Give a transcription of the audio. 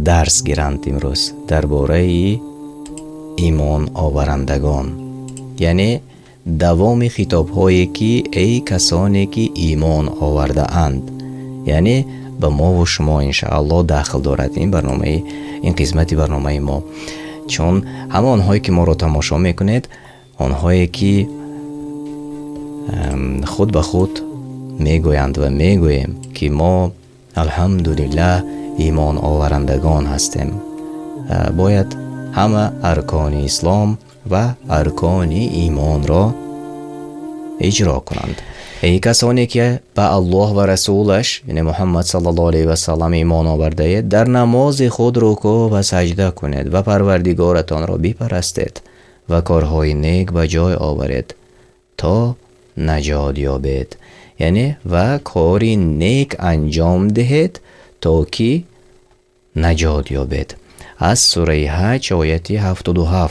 дарс гиранд имрӯз дар бораи имон оварандагон, яъне давоми хитобҳое ки эй касоне ки имон овардаанд, яъне ба мову шумо иншааллоҳ дахл дорад ин қисмати барномаи мо, чун ҳама онҳое ки моро тамошо мекунед, онҳое ки худ ба худ мегӯянд ва мегӯем ки мо алҳамдулиллаҳ имон оварандагон ҳастем, бояд ҳама аркони ислом ва аркони имонро иҷро кунанд. эй касоне ки ба Аллоҳ ва расулаш, яъне Муҳаммад саллаллоҳу алайҳи ва саллам имон овардаед, дар намози худ рукӯъ ва саҷда кунед ва Парвардигоратонро бипарастед ва корҳои нек ба ҷой оваред то наҷот ёбед, яъне ва кори нек анҷом диҳед то ки наҷот ёбед. аз сураи Ҳаҷ ояти 77.